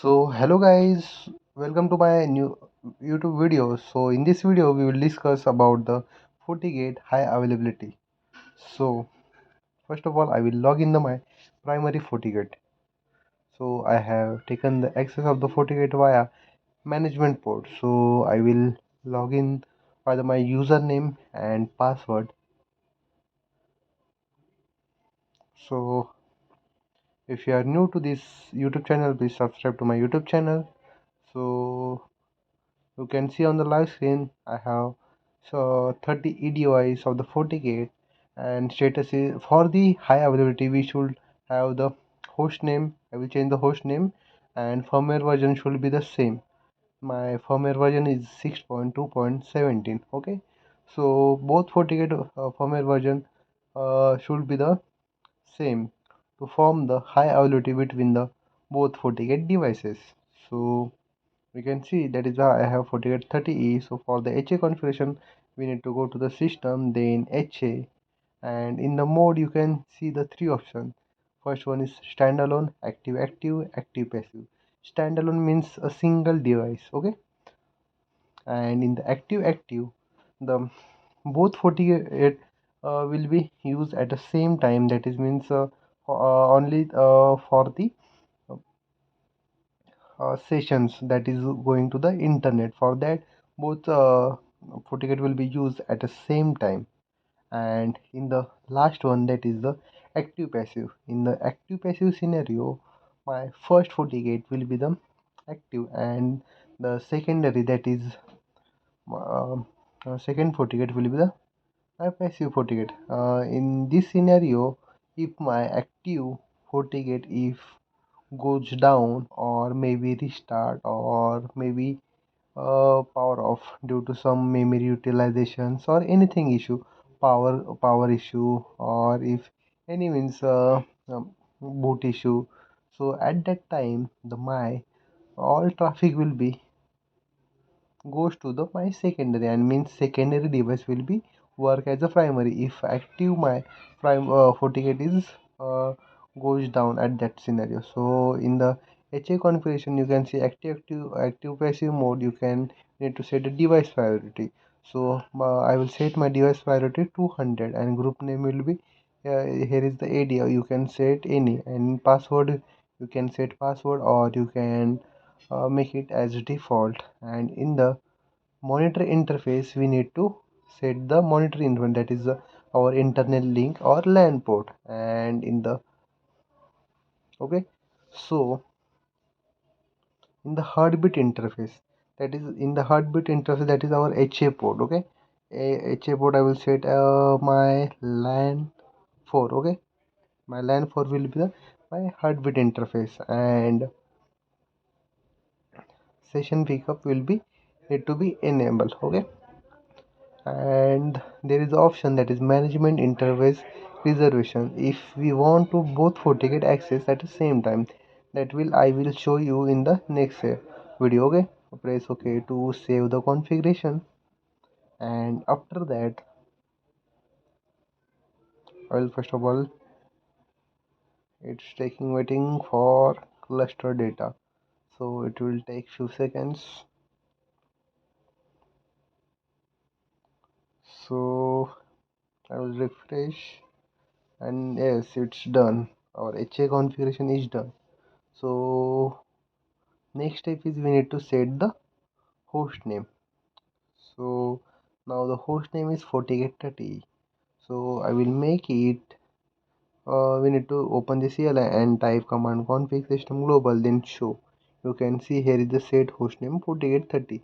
So hello guys, welcome to my new YouTube video. So in this video we will discuss about the FortiGate high availability. So first of all I will log in my primary FortiGate. So I have taken the access of the FortiGate via management port. So I will log in by my username and password. So if you are new to this YouTube channel, please subscribe to my YouTube channel. So you can see on the live screen I have 30 EDIs of the FortiGate, and status is for the high availability we should have the host name. I will change the host name, and firmware version should be the same. My firmware version is 6.2.17. okay, so both FortiGate firmware version should be the same to form the high availability between the both FortiGate devices. So we can see that is how I have FortiGate 30E. So for the HA configuration we need to go to the system, then HA, and in the mode you can see the three options. First one is standalone, active active, active passive. Standalone means a single device, okay, and in the active active the both FortiGate will be used at the same time. That is means only for the sessions that is going to the internet. For that both FortiGate will be used at the same time. And in the last one, that is the active passive. In the active passive scenario, my first FortiGate will be the active, and the secondary, that is second FortiGate will be the passive FortiGate. In this scenario, if my active FortiGate if goes down, or maybe restart, or maybe power off due to some memory utilizations or anything issue, power issue, or if any means boot issue. So at that time the my all traffic will be goes to the my secondary, and means secondary device will be work as a primary if active my prime FortiGate is goes down at that scenario. So in the HA configuration you can see active passive mode. You can need to set a device priority. So I will set my device priority 200, and group name will be here is the area. You can set any, and password you can set password, or you can make it as default. And in the monitor interface we need to set the monitor interface, that is our internal link or LAN port. And in the okay, so in the heartbeat interface, that is in the heartbeat interface, that is our HA port. Okay, HA port I will set my LAN 4. Okay, my LAN 4 will be the my heartbeat interface, and session pickup will be need to be enabled. Okay, and there is option, that is management interface reservation. If we want to both FortiGate access at the same time, that will I will show you in the next video. Okay, press OK to save the configuration, and after that I will first of all, it's taking waiting for cluster data, so it will take few seconds. So I will refresh, and yes, it's done. Our HA configuration is done. So next step is we need to set the host name. So now the host name is FortiGate 30. So I will make it, we need to open the CLI and type command config system global, then show. You can see here is the set host name FortiGate 30.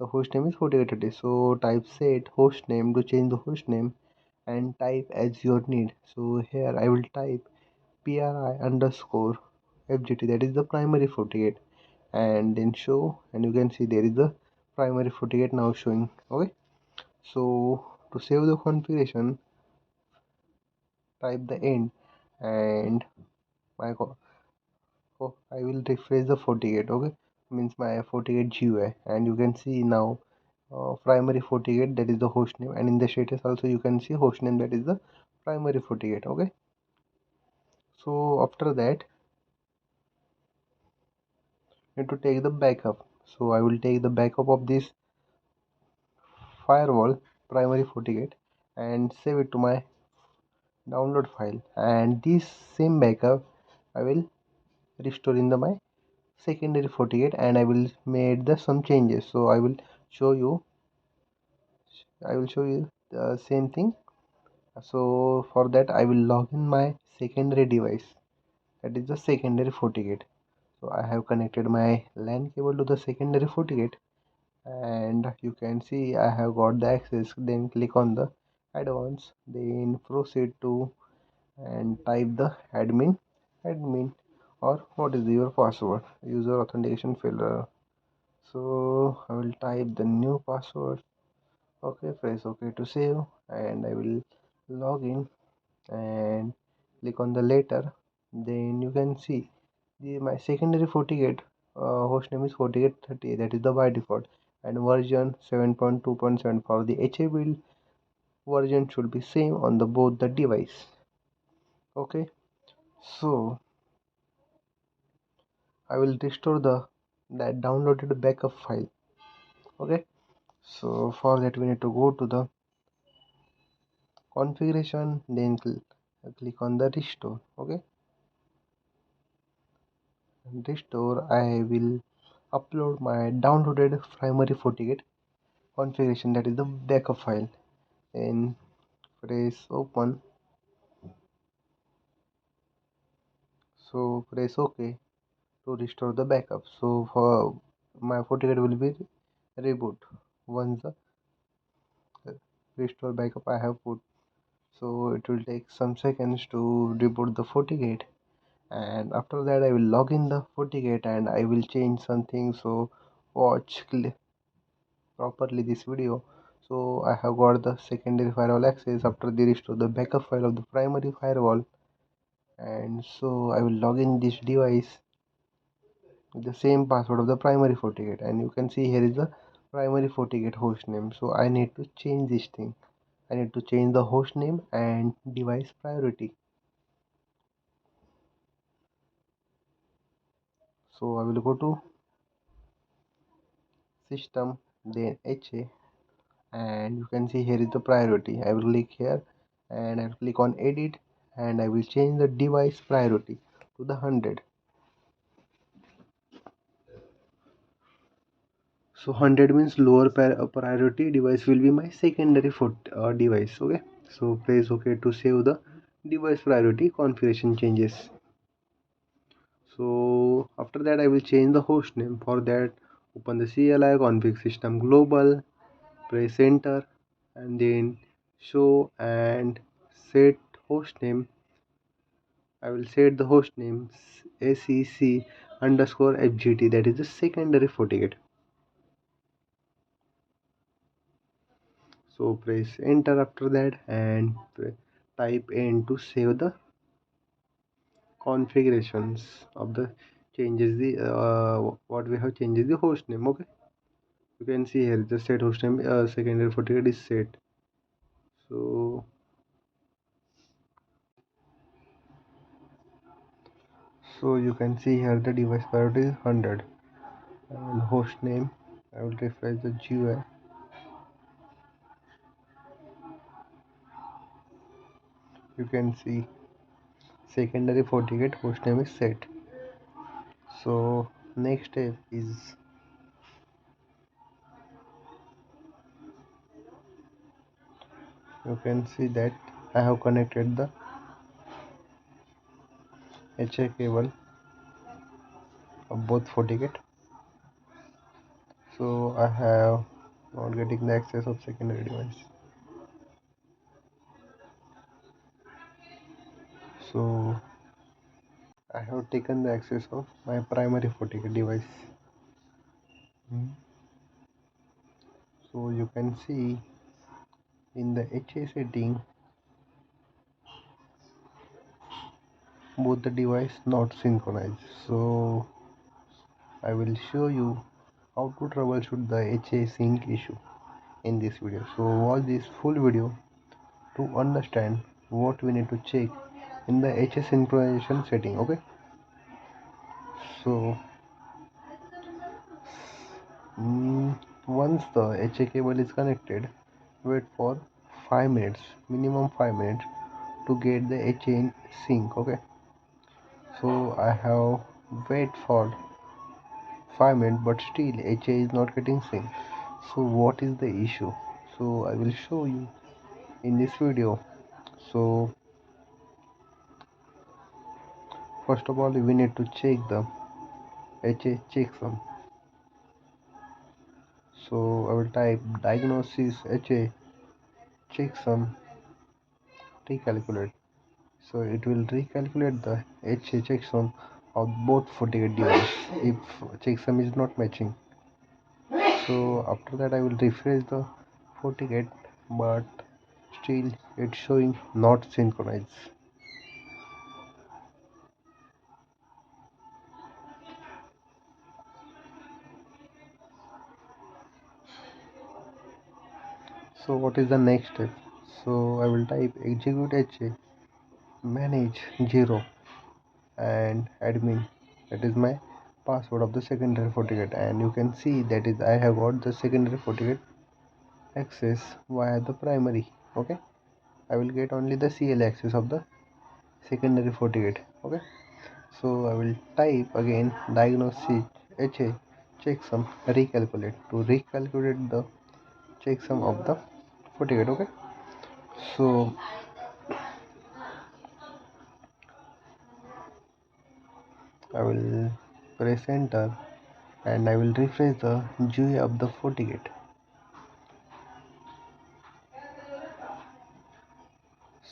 The host name is FortiGate 30. So type set host name to change the host name, and type as your need. So here I will type PRI underscore FGT, that is the primary FortiGate, and then show, and you can see there is the primary FortiGate now showing. Okay, so to save the configuration, type the end, and I will refresh the FortiGate. Okay, means my FortiGate GUI, and you can see now primary FortiGate, that is the host name, and in the status also you can see host name, that is the primary FortiGate. Okay, so after that need to take the backup. So I will take the backup of this firewall primary FortiGate and save it to my download file, and this same backup I will restore in the my secondary FortiGate, and I will made the some changes. So show you I will show you the same thing. So for that I will log in my secondary device, that is the secondary FortiGate. So I have connected my LAN cable to the secondary FortiGate, and you can see I have got the access. Then click on the advanced, then proceed to and type the admin or what is your password, user authentication failure. So I will type the new password. Okay, press OK to save, and I will log in and click on the later. Then you can see my secondary FortiGate host name is FortiGate 30, that is the by default, and version 7.2.7. for the HA build, version should be same on the both the device. Okay, so I will restore that downloaded backup file. Okay, so for that we need to go to the configuration, then click on the restore. Okay, and restore, I will upload my downloaded primary FortiGate configuration, that is the backup file, and press open. So press OK to restore the backup. So for my FortiGate will be reboot once the restore backup I have put. So it will take some seconds to reboot the FortiGate, and after that I will log in the FortiGate and I will change something. So watch properly this video. So I have got the secondary firewall access after the restore the backup file of the primary firewall, and so I will log in this device with the same password of the primary FortiGate, and you can see here is the primary FortiGate host name. So I need to change this thing. I need to change the host name and device priority. So I will go to system, then HA, and you can see here is the priority. I will click here and I will click on edit, and I will change the device priority to the 100. So 100 means lower priority device will be my secondary device. Okay, so press OK to save the device priority configuration changes. So after that I will change the host name. For that, open the CLI config system global, press enter, and then show and set host name. I will set the host name SEC underscore FGT, that is the secondary FortiGate. So press enter after that and type N to save the configurations of the changes the what we have changes the host name. Okay, you can see here the set host name secondary FortiGate is set. So you can see here the device priority is 100, and host name, I will refresh the GUI. You can see secondary FortiGate host name is set. So next step is, you can see that I have connected the HA cable of both FortiGate. So I have not getting the access of secondary device. So I have taken the access of my primary FortiGate device. So you can see in the HA setting both the device not synchronized. So I will show you how to troubleshoot the HA sync issue in this video. So watch this full video to understand what we need to check in the HA synchronization setting. Okay, so Once the HA cable is connected, wait for 5 minutes, minimum 5 minutes to get the HA in sync. Okay, so I have wait for 5 minutes but still HA is not getting sync. So what is the issue? So I will show you in this video. So first of all we need to check the HA checksum. So I will type diagnosis HA checksum recalculate. So it will recalculate the HA checksum of both FortiGate device if checksum is not matching. So after that I will refresh the FortiGate, but still it's showing not synchronized. So what is the next step? So I will type execute HA manage 0 and admin, that is my password of the secondary FortiGate, and you can see that is I have got the secondary FortiGate access via the primary. Okay, I will get only the CL access of the secondary FortiGate. Okay, so I will type again diagnosis HA checksum recalculate to recalculate the checksum of the FortiGate. Okay, so I will press enter and I will refresh the GUI of the FortiGate.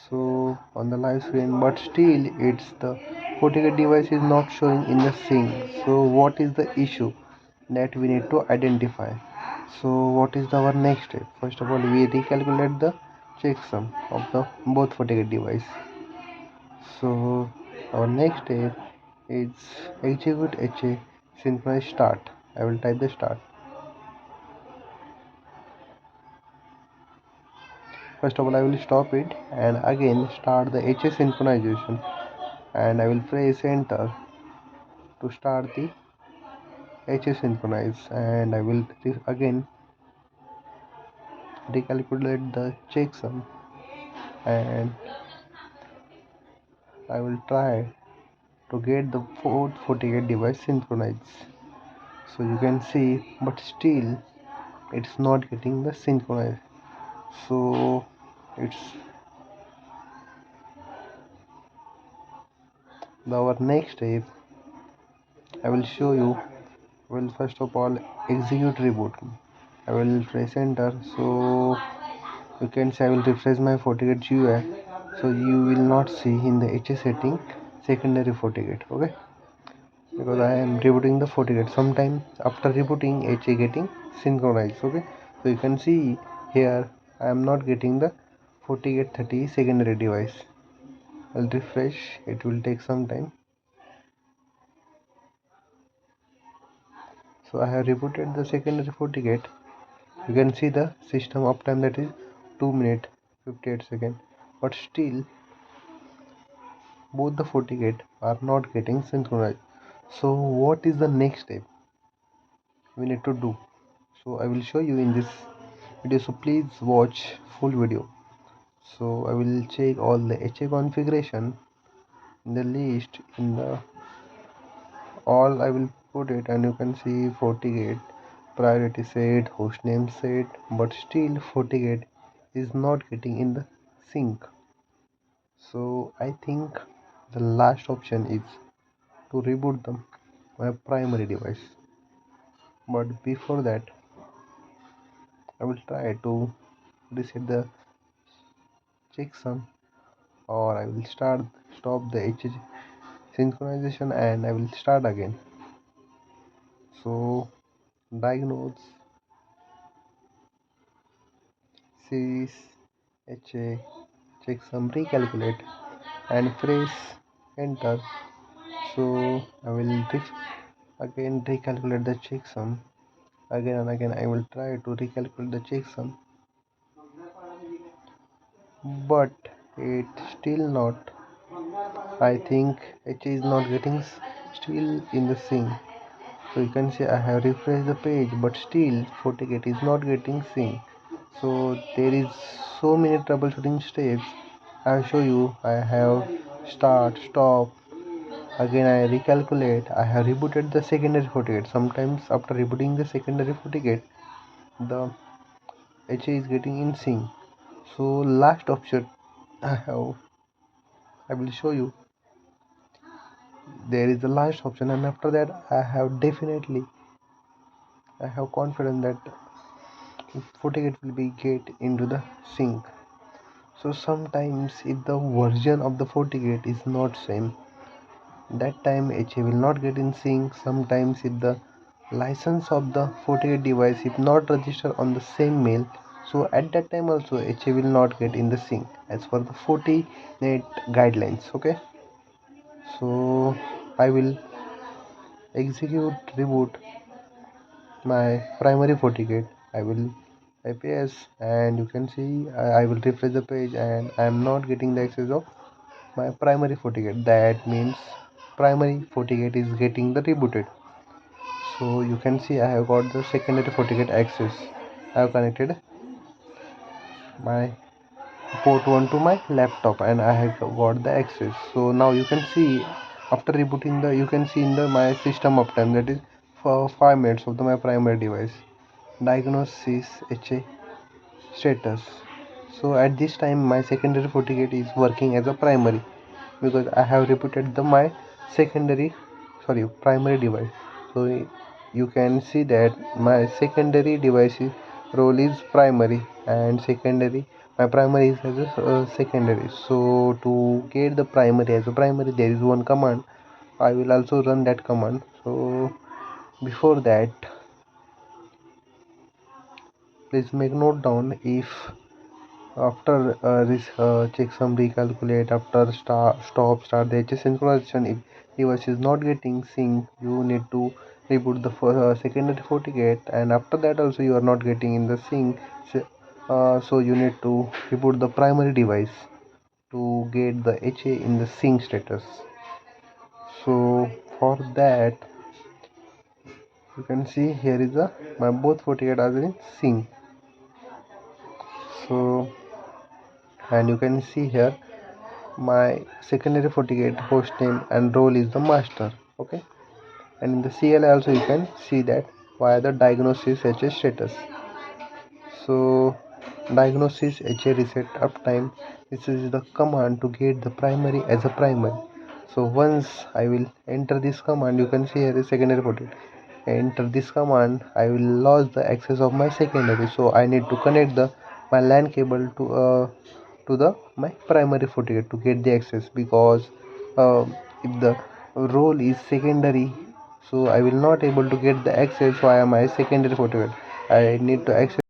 So on the live screen, but still it's the FortiGate device is not showing in the sync. So what is the issue that we need to identify? So what is our next step? First of all, we recalculate the checksum of the both FortiGate device. So our next step is execute HA synchronize start. I will type the start. First of all, I will stop it and again start the HA synchronization, and I will press enter to start the HA synchronize, and I will again recalculate the checksum, and I will try to get the 448 device synchronized. So you can see, but still it's not getting the synchronize. So it's our next step. I will show you. Well, first of all, execute reboot. I will press enter. So you can say I will refresh my FortiGate GUI. So you will not see in the HA setting secondary FortiGate. Okay, because I am rebooting the FortiGate. Sometime after rebooting, HA getting synchronized. Okay, so you can see here I am not getting the FortiGate 30 secondary device. I'll refresh. It will take some time. So I have rebooted the secondary FortiGate. You can see the system uptime, that is 2 minutes 58 seconds, but still both the FortiGate are not getting synchronized. So what is the next step we need to do? So I will show you in this video, so please watch full video. So I will check all the HA configuration in the list, in the all I will put it, and you can see FortiGate priority set, hostname set, but still FortiGate is not getting in the sync. So I think the last option is to reboot them my primary device, but before that I will try to reset the checksum, or I will stop the HH synchronization and I will start again. So diagnose series HA checksum recalculate and press enter. So I will again recalculate the checksum. Again and again I will try to recalculate the checksum, but it still not. I think HA is not getting still in the sync. So you can see I have refreshed the page, but still FortiGate is not getting sync. So there is so many troubleshooting steps. I'll show you. I have start, stop, again I recalculate. I have rebooted the secondary FortiGate. Sometimes after rebooting the secondary FortiGate, the HA is getting in sync. So last option I will show you. There is the last option, and after that I have confidence that FortiGate will be get into the sync. So sometimes if the version of the FortiGate is not same, that time HA will not get in sync. Sometimes if the license of the FortiGate device is not registered on the same mail, so at that time also HA will not get in the sync as per the Fortinet guidelines. Okay, so I will execute reboot my primary FortiGate. I will type yes, and you can see I will refresh the page and I am not getting the access of my primary FortiGate. That means primary FortiGate is getting the rebooted. So you can see I have got the secondary FortiGate access. I have connected my port 1 to my laptop and I have got the access. So now you can see after rebooting the you can see in the my system uptime, that is for 5 minutes of my primary device. Diagnosis HA status. So at this time my secondary FortiGate is working as a primary because I have rebooted the my secondary primary device. So you can see that my secondary device's role is primary and secondary my primary is as a secondary. So to get the primary as a primary, there is one command. I will also run that command. So before that, please make note down. If after this check some recalculate, after start the HS synchronization, if device is not getting sync, you need to reboot the secondary FortiGate, and after that also you are not getting in the sync. So you need to reboot the primary device to get the HA in the sync status. So for that, you can see here is a my both FortiGate are in sync. So and you can see here my secondary FortiGate host name and role is the master. Okay, and in the CLI also you can see that via the diagnosis HA status. So diagnosis HA reset uptime, this is the command to get the primary as a primary. So once I will enter this command, you can see here is secondary FortiGate. Enter this command, I will lose the access of my secondary, so I need to connect the my LAN cable to the my primary FortiGate to get the access, because if the role is secondary, so I will not able to get the access via my secondary FortiGate. I need to access